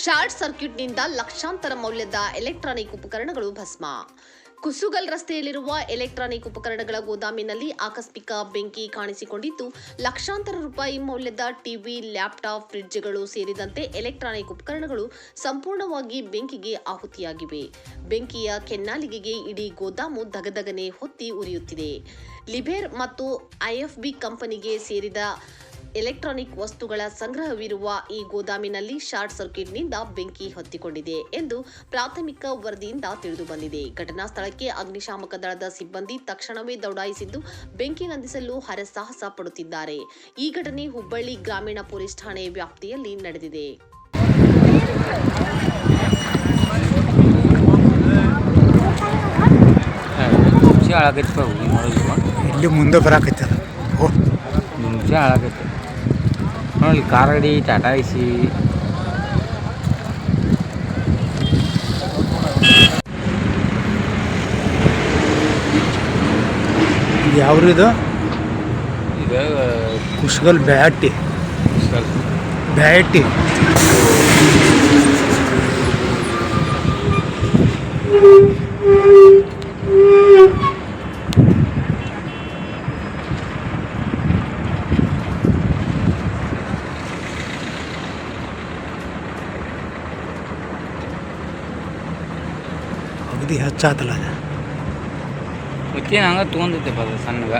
Short ಸರ್ಕ್ಯೂಟ್ನಿಂದ ಲಕ್ಷಾಂತರ ಮೌಲ್ಯದ ಎಲೆಕ್ಟ್ರಾನಿಕ್ ಉಪಕರಣಗಳು ಭಸ್ಮ. ಕುಸುಗಲ್ ರಸ್ತೆಯಲ್ಲಿರುವ ಎಲೆಕ್ಟ್ರಾನಿಕ್ ಉಪಕರಣಗಳ ಗೋದಾಮಿನಲ್ಲಿ ಆಕಸ್ಮಿಕ ಬೆಂಕಿ ಕಾಣಿಸಿಕೊಂಡಿದ್ದು, ಲಕ್ಷಾಂತರ ರೂಪಾಯಿ ಮೌಲ್ಯದ ಟಿವಿ, ಲ್ಯಾಪ್ಟಾಪ್, ಫ್ರಿಡ್ಜ್ಗಳು ಸೇರಿದಂತೆ ಎಲೆಕ್ಟ್ರಾನಿಕ್ ಉಪಕರಣಗಳು ಸಂಪೂರ್ಣವಾಗಿ ಬೆಂಕಿಗೆ ಆಹುತಿಯಾಗಿವೆ. ಬೆಂಕಿಯ ಕೆನ್ನಾಲಿಗೆಗೆ ಇಡೀ ಗೋದಾಮು ದಗದಗನೆ ಹೊತ್ತಿ ಉರಿಯುತ್ತಿದೆ. ಲಿಬೇರ್ ಮತ್ತು ಐಎಫ್ಬಿ ಕಂಪನಿಗೆ ಸೇರಿದ ಎಲೆಕ್ಟ್ರಾನಿಕ್ ವಸ್ತುಗಳ ಸಂಗ್ರಹವಿರುವ ಈ ಗೋದಾಮಿನಲ್ಲಿ ಶಾರ್ಟ್ ಸರ್ಕ್ಯೂಟ್ನಿಂದ ಬೆಂಕಿ ಹೊತ್ತಿಕೊಂಡಿದೆ ಎಂದು ಪ್ರಾಥಮಿಕ ವರದಿಯಿಂದ ತಿಳಿದುಬಂದಿದೆ. ಘಟನಾ ಸ್ಥಳಕ್ಕೆ ಅಗ್ನಿಶಾಮಕ ದಳದ ಸಿಬ್ಬಂದಿ ತಕ್ಷಣವೇ ದೌಡಾಯಿಸಿದ್ದು, ಬೆಂಕಿ ನಂದಿಸಲು ಹರಸಾಹಸ ಪಡುತ್ತಿದ್ದಾರೆ. ಈ ಘಟನೆ ಹುಬ್ಬಳ್ಳಿ ಗ್ರಾಮೀಣ ಪೊಲೀಸ್ ಠಾಣೆ ವ್ಯಾಪ್ತಿಯಲ್ಲಿ ನಡೆದಿದೆ. ಇಲ್ಲಿ ಮುಂದೆ ಬರಾಕೈತೆ ಮುಂಚೆ ಹಾಳಾಗೈತೆ ನೋಡಿ. ಕಾರ್ ಗಾಡಿ, ಟಾಟಾ ಎಸಿ, ಯಾವ್ದು ಇದು? ಇದು ಕುಸುಗಲ್ ಬ್ಯಾಟಿ. ಅಗದಿ ಹೆಚ್ಚಾತಲ್ಲ. ಮತ್ತೇನು ಹಂಗೆ ತೊಗೊಂಡೈತೆ ಸಣ್ಣಗೆ.